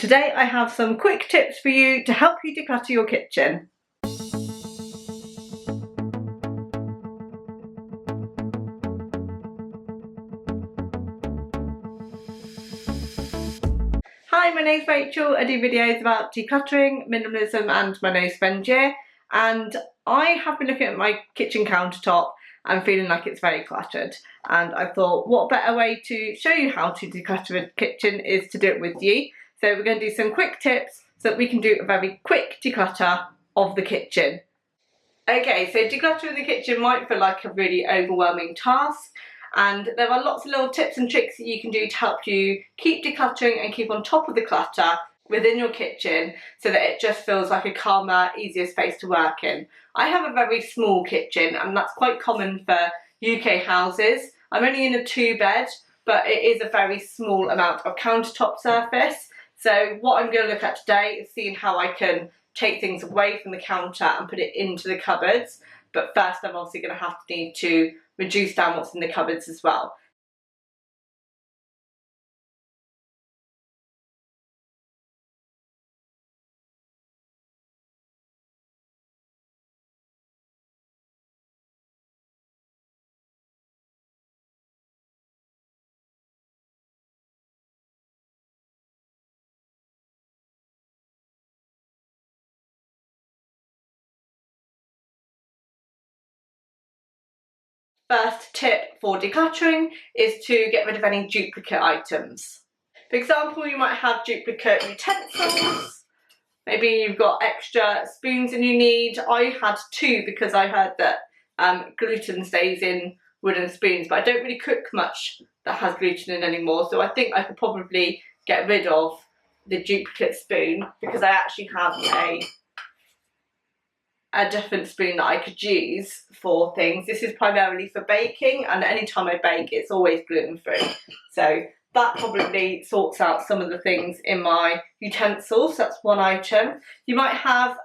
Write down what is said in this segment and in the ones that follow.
Today I have some quick tips for you to help you declutter your kitchen. Hi, my name's Rachel. I do videos about decluttering, minimalism and my no spend year, and I have been looking at my kitchen countertop and feeling like it's very cluttered, and I thought what better way to show you how to declutter a kitchen is to do it with you. So we're going to do some quick tips so that we can do a very quick declutter of the kitchen. Okay, so decluttering the kitchen might feel like a really overwhelming task, and there are lots of little tips and tricks that you can do to help you keep decluttering and keep on top of the clutter within your kitchen so that it just feels like a calmer, easier space to work in. I have a very small kitchen, and that's quite common for UK houses. I'm only in a 2-bed, but it is a very small amount of countertop surface. So what I'm going to look at today is seeing how I can take things away from the counter and put it into the cupboards. But first I'm obviously going to need to reduce down what's in the cupboards as well. First tip for decluttering is to get rid of any duplicate items. For example, you might have duplicate utensils. Maybe you've got extra spoons than you need. I had 2 because I heard that gluten stays in wooden spoons, but I don't really cook much that has gluten in anymore, so I think I could probably get rid of the duplicate spoon because I actually have a different spoon that I could use for things. This is primarily for baking, and anytime I bake it's always gluten-free, so that probably sorts out some of the things in my utensils. That's one item. You might have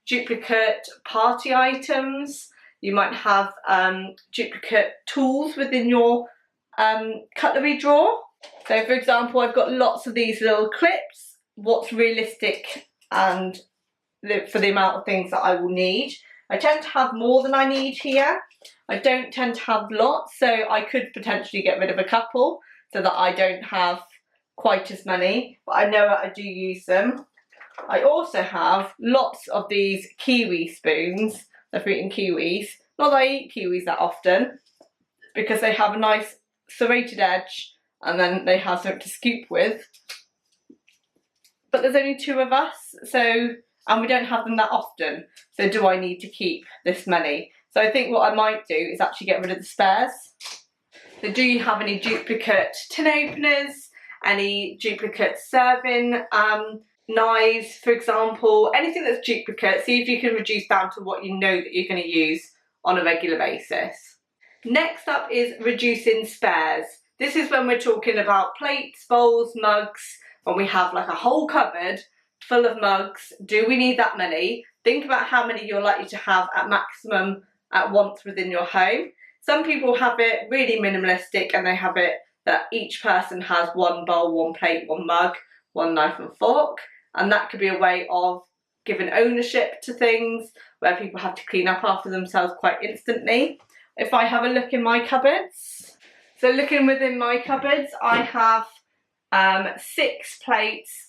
duplicate party items. You might have duplicate tools within your cutlery drawer. So for example, I've got lots of these little clips. What's realistic and for the amount of things that I will need. I tend to have more than I need here. I don't tend to have lots, so I could potentially get rid of a couple so that I don't have quite as many, but I know I do use them. I also have lots of these kiwi spoons. They're for eating kiwis. Not that I eat kiwis that often, because they have a nice serrated edge and then they have something to scoop with. But there's only 2 of us, and we don't have them that often, so do I need to keep this many? So I think what I might do is actually get rid of the spares. So do you have any duplicate tin openers, any duplicate serving knives, for example? Anything that's duplicate, see if you can reduce down to what you know that you're going to use on a regular basis. Next up is reducing spares. This is when we're talking about plates, bowls, mugs, when we have like a whole cupboard full of mugs. Do we need that many? Think about how many you're likely to have at maximum at once within your home. Some people have it really minimalistic, and they have it that each person has 1 bowl, 1 plate, 1 mug, 1 knife and fork, and that could be a way of giving ownership to things where people have to clean up after themselves quite instantly. If I have a look in my cupboards, so looking within my cupboards, I have 6 plates,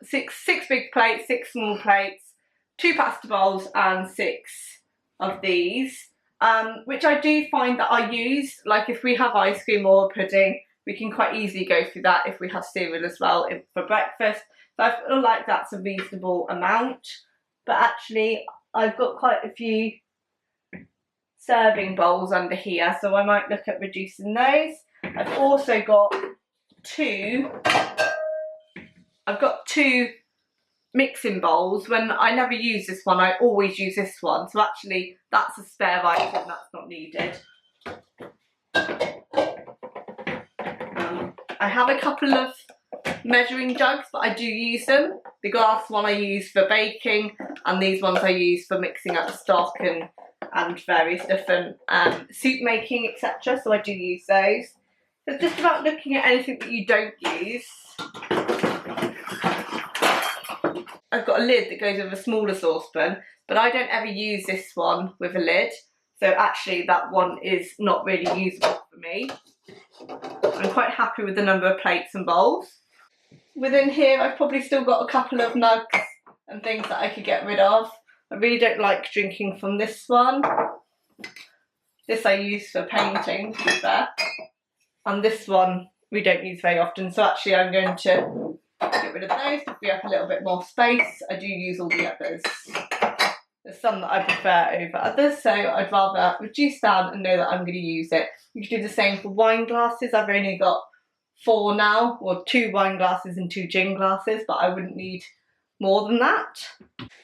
6 big plates, 6 small plates, 2 pasta bowls and 6 of these, which I do find that I use, like if we have ice cream or pudding, we can quite easily go through that if we have cereal as well for breakfast. So I feel like that's a reasonable amount, but actually I've got quite a few serving bowls under here, so I might look at reducing those. I've also got 2 mixing bowls. When I never use this one, I always use this one, so actually that's a spare item that's not needed. I have a couple of measuring jugs, but I do use them. The glass one I use for baking, and these ones I use for mixing up stock and various different soup making, etc. So I do use those. So it's just about looking at anything that you don't use I've got a lid that goes with a smaller saucepan, but I don't ever use this one with a lid. So actually that one is not really usable for me. I'm quite happy with the number of plates and bowls. Within here I've probably still got a couple of nugs and things that I could get rid of. I really don't like drinking from this one. This I use for painting, to be fair. And this one we don't use very often, so actually I'm going to get rid of those to free up a little bit more space. I do use all the others. There's some that I prefer over others, so I'd rather reduce down and know that I'm going to use it. You can do the same for wine glasses. I've only got 4 now, or 2 wine glasses and 2 gin glasses, but I wouldn't need more than that.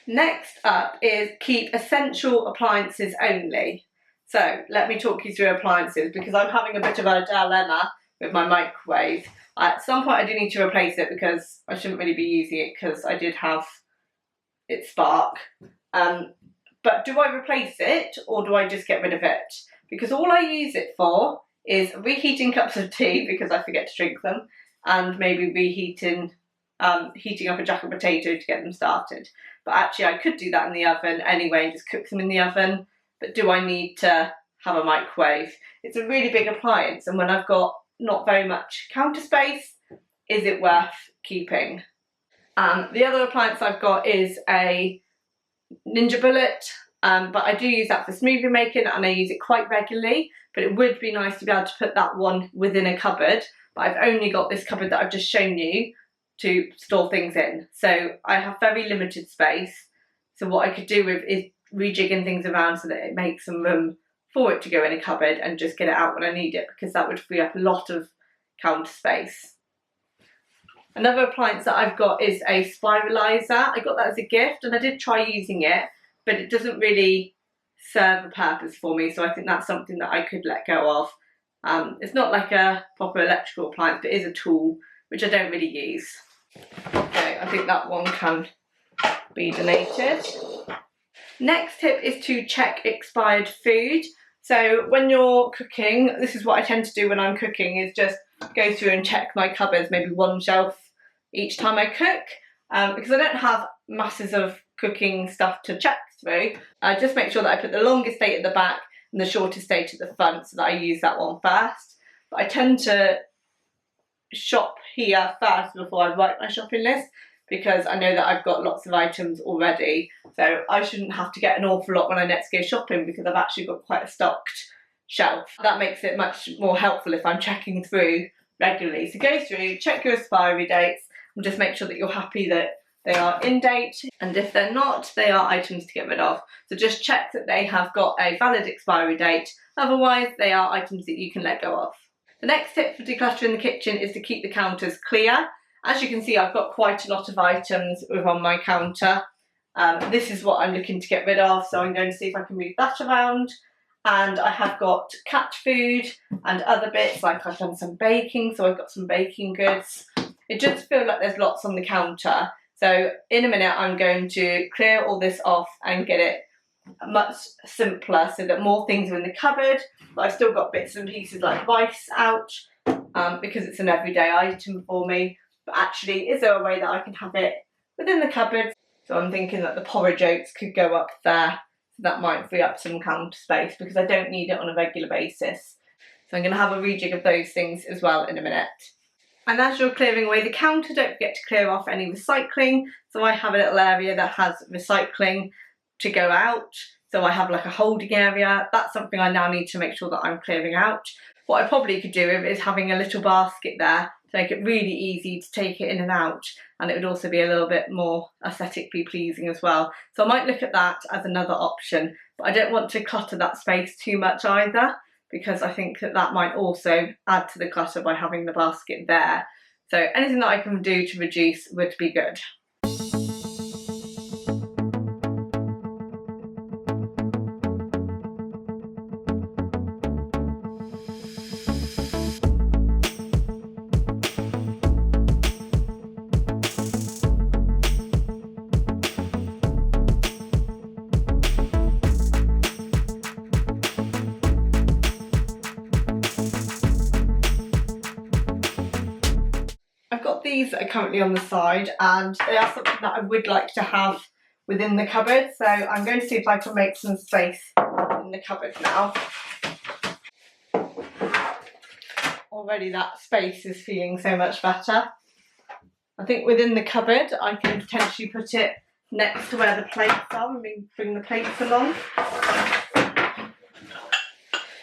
Next up is keep essential appliances only. So let me talk you through appliances, because I'm having a bit of a dilemma with my microwave. At some point I do need to replace it because I shouldn't really be using it because I did have it spark. But do I replace it or do I just get rid of it? Because all I use it for is reheating cups of tea, because I forget to drink them, and maybe heating up a jack of potato to get them started. But actually I could do that in the oven anyway and just cook them in the oven. But do I need to have a microwave? It's a really big appliance, and when I've got not very much counter space, is it worth keeping? The other appliance I've got is a Ninja Bullet, but I do use that for smoothie making and I use it quite regularly, but it would be nice to be able to put that one within a cupboard, but I've only got this cupboard that I've just shown you to store things in, so I have very limited space. So what I could do with is rejigging things around so that it makes some room for it to go in a cupboard and just get it out when I need it, because that would free up a lot of counter space. Another appliance that I've got is a spiralizer. I got that as a gift and I did try using it, but it doesn't really serve a purpose for me, so I think that's something that I could let go of. It's not like a proper electrical appliance, but it is a tool which I don't really use. Okay, I think that one can be donated. Next tip is to check expired food. So when you're cooking, this is what I tend to do when I'm cooking, is just go through and check my cupboards, maybe one shelf each time I cook, because I don't have masses of cooking stuff to check through. I just make sure that I put the longest date at the back and the shortest date at the front, so that I use that one first. But I tend to shop here first before I write my shopping list, because I know that I've got lots of items already, so I shouldn't have to get an awful lot when I next go shopping, because I've actually got quite a stocked shelf. That makes it much more helpful if I'm checking through regularly. So go through, check your expiry dates, and just make sure that you're happy that they are in date, and if they're not, they are items to get rid of. So just check that they have got a valid expiry date, otherwise they are items that you can let go of. The next tip for decluttering the kitchen is to keep the counters clear. As you can see, I've got quite a lot of items on my counter. This is what I'm looking to get rid of, so I'm going to see if I can move that around. And I have got cat food and other bits, like I've done some baking, so I've got some baking goods. It just feels like there's lots on the counter. So in a minute I'm going to clear all this off and get it much simpler, so that more things are in the cupboard, but I've still got bits and pieces like rice out, because it's an everyday item for me. But actually, is there a way that I can have it within the cupboard? So I'm thinking that the porridge oats could go up there, so that might free up some counter space, because I don't need it on a regular basis. So I'm going to have a rejig of those things as well in a minute. And as you're clearing away the counter, don't forget to clear off any recycling. So I have a little area that has recycling to go out. So I have like a holding area. That's something I now need to make sure that I'm clearing out. What I probably could do is having a little basket there to make it really easy to take it in and out, and it would also be a little bit more aesthetically pleasing as well. So I might look at that as another option, but I don't want to clutter that space too much either, because I think that that might also add to the clutter by having the basket there. So anything that I can do to reduce would be good. these are currently on the side, and they are something that I would like to have within the cupboard, so I'm going to see if I can make some space in the cupboard now. Already that space is feeling so much better. I think within the cupboard I can potentially put it next to where the plates are and bring the plates along.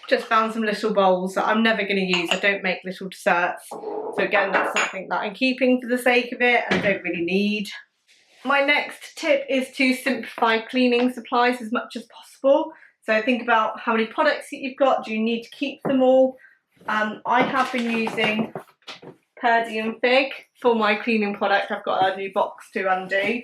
Just found some little bowls that I'm never going to use. I don't make little desserts. So again, that's something that I'm keeping for the sake of it and I don't really need. My next tip is to simplify cleaning supplies as much as possible. So think about how many products that you've got. Do you need to keep them all? I have been using Purdy and Fig for my cleaning product. I've got a new box to undo.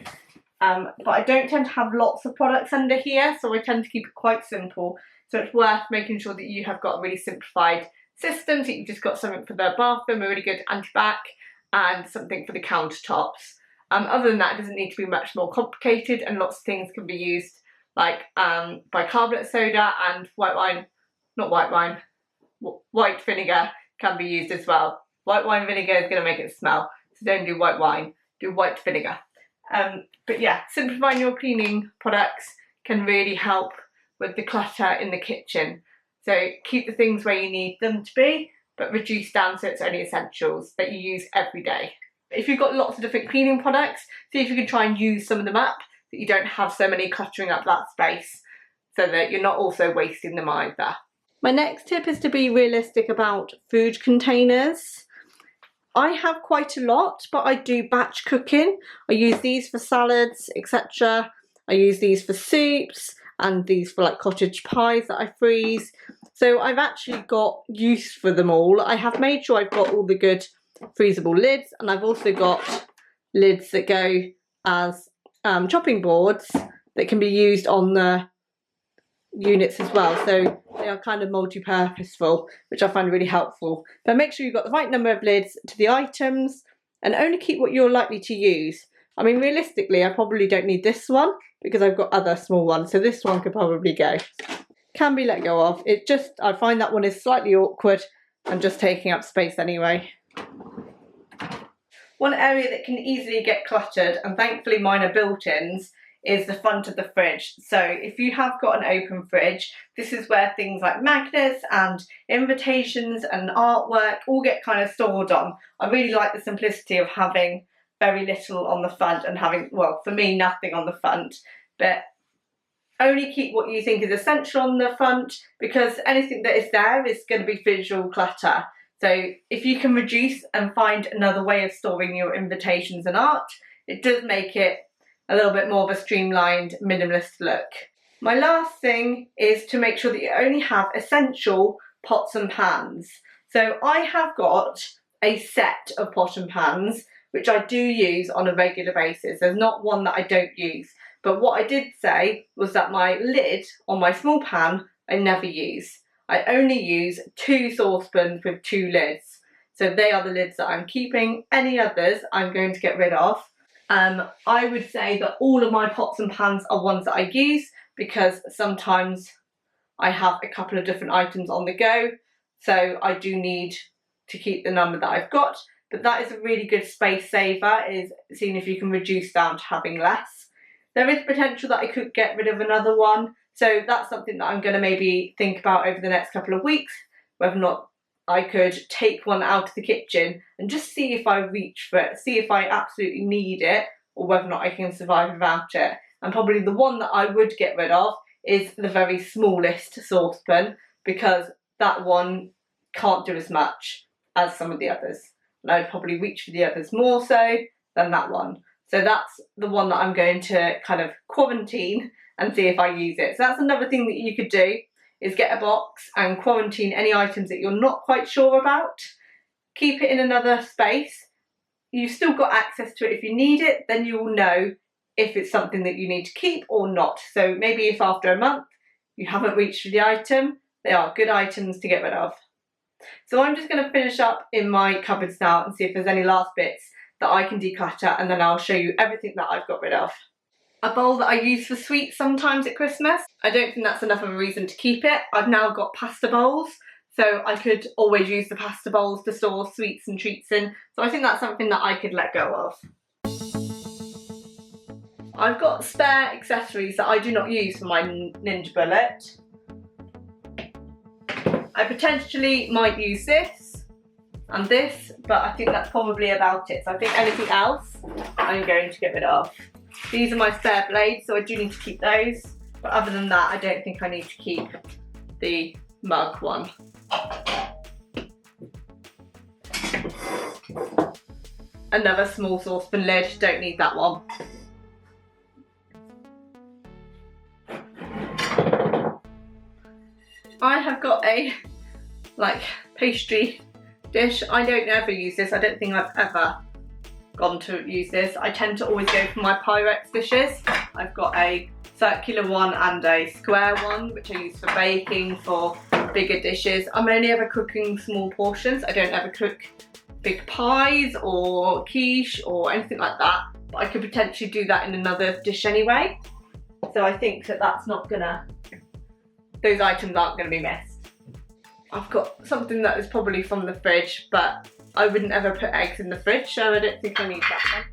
But I don't tend to have lots of products under here, so I tend to keep it quite simple. So it's worth making sure that you have got a really simplified system. So you've just got something for the bathroom, a really good anti-bac, and something for the countertops. Other than that, it doesn't need to be much more complicated, and lots of things can be used, like bicarbonate soda and white vinegar can be used as well. White wine vinegar is going to make it smell, so don't do white wine, do white vinegar. But yeah, simplifying your cleaning products can really help with the clutter in the kitchen. So keep the things where you need them to be, but reduce down so it's only essentials that you use every day. If you've got lots of different cleaning products, see if you can try and use some of them up, that you don't have so many cluttering up that space, so that you're not also wasting them either. My next tip is to be realistic about food containers. I have quite a lot, but I do batch cooking. I use these for salads, etc. I use these for soups and these for like cottage pies that I freeze. So I've actually got use for them all. I have made sure I've got all the good freezable lids, and I've also got lids that go as chopping boards that can be used on the units as well. So they are kind of multi-purposeful, which I find really helpful. But make sure you've got the right number of lids to the items and only keep what you're likely to use. I mean, realistically, I probably don't need this one because I've got other small ones, so this one could probably go. Can be let go of. It just, I find that one is slightly awkward and just taking up space anyway. One area that can easily get cluttered, and thankfully mine are built-ins, is the front of the fridge. So if you have got an open fridge, this is where things like magnets and invitations and artwork all get kind of stored on. I really like the simplicity of having very little on the front and having, well, for me, nothing on the front, but only keep what you think is essential on the front, because anything that is there is going to be visual clutter. So if you can reduce and find another way of storing your invitations and art, it does make it a little bit more of a streamlined minimalist look. My last thing is to make sure that you only have essential pots and pans. So I have got a set of pot and pans which I do use on a regular basis. There's not one that I don't use, but what I did say was that my lid on my small pan I never use. I only use 2 saucepans with 2 lids. So they are the lids that I'm keeping. Any others I'm going to get rid of. I would say that all of my pots and pans are ones that I use because sometimes I have a couple of different items on the go, so I do need to keep the number that I've got. But that is a really good space saver, is seeing if you can reduce down to having less. There is potential that I could get rid of another one, so that's something that I'm going to maybe think about over the next couple of weeks, whether or not I could take one out of the kitchen and just see if I reach for it, see if I absolutely need it or whether or not I can survive without it. And probably the one that I would get rid of is the very smallest saucepan, because that one can't do as much as some of the others. And I'd probably reach for the others more so than that one. So that's the one that I'm going to kind of quarantine and see if I use it. So that's another thing that you could do, is get a box and quarantine any items that you're not quite sure about. Keep it in another space. You've still got access to it if you need it, then you will know if it's something that you need to keep or not. So maybe if after a month you haven't reached for the item, they are good items to get rid of. So I'm just going to finish up in my cupboards now and see if there's any last bits that I can declutter, and then I'll show you everything that I've got rid of. A bowl that I use for sweets sometimes at Christmas. I don't think that's enough of a reason to keep it. I've now got pasta bowls. So I could always use the pasta bowls to store sweets and treats in. So I think that's something that I could let go of. I've got spare accessories that I do not use for my Ninja Bullet. I potentially might use this and this, but I think that's probably about it. So I think anything else I'm going to get rid of. These are my spare blades, so I do need to keep those. But other than that, I don't think I need to keep the mug one. Another small saucepan lid, don't need that one. I have got a pastry dish. I don't ever use this. I don't think I've ever gone to use this. I tend to always go for my Pyrex dishes. I've got a circular one and a square one, which I use for baking, for bigger dishes. I'm only ever cooking small portions. I don't ever cook big pies or quiche or anything like that, but I could potentially do that in another dish anyway. So I think that that's not gonna, those items aren't gonna be missed. I've got something that is probably from the fridge, but I wouldn't ever put eggs in the fridge, so I don't think I need that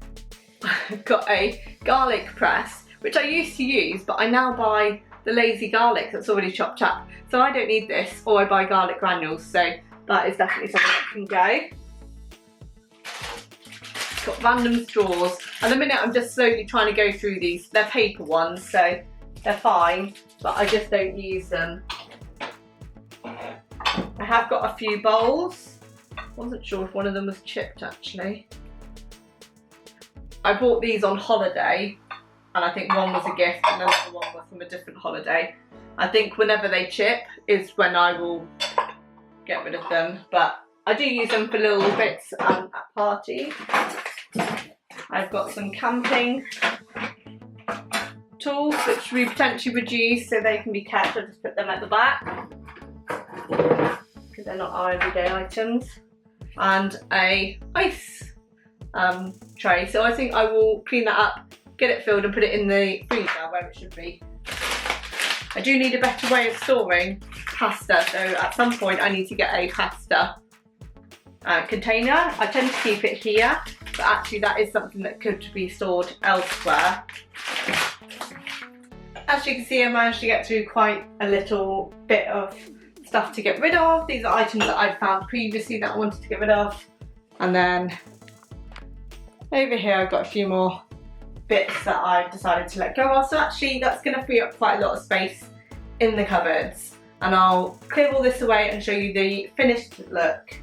one. I've got a garlic press, which I used to use, but I now buy the lazy garlic that's already chopped up. So I don't need this, or I buy garlic granules, so that is definitely something that can go. Got random straws. At the minute I'm just slowly trying to go through these. They're paper ones, so they're fine, but I just don't use them. I have got a few bowls. Wasn't sure if one of them was chipped actually. I bought these on holiday, and I think one was a gift and another one was from a different holiday. I think whenever they chip is when I will get rid of them, but I do use them for little bits at parties. I've got some camping tools which we potentially would use, so they can be kept. I'll just put them at the back because they're not our everyday items. And a ice tray. So I think I will clean that up, get it filled and put it in the freezer where it should be. I do need a better way of storing pasta, so at some point I need to get a pasta container. I tend to keep it here, but actually that is something that could be stored elsewhere. As you can see, I managed to get through quite a little bit of stuff to get rid of. These are items that I'd found previously that I wanted to get rid of. And then over here I've got a few more bits that I've decided to let go of. So actually that's going to free up quite a lot of space in the cupboards. And I'll clear all this away and show you the finished look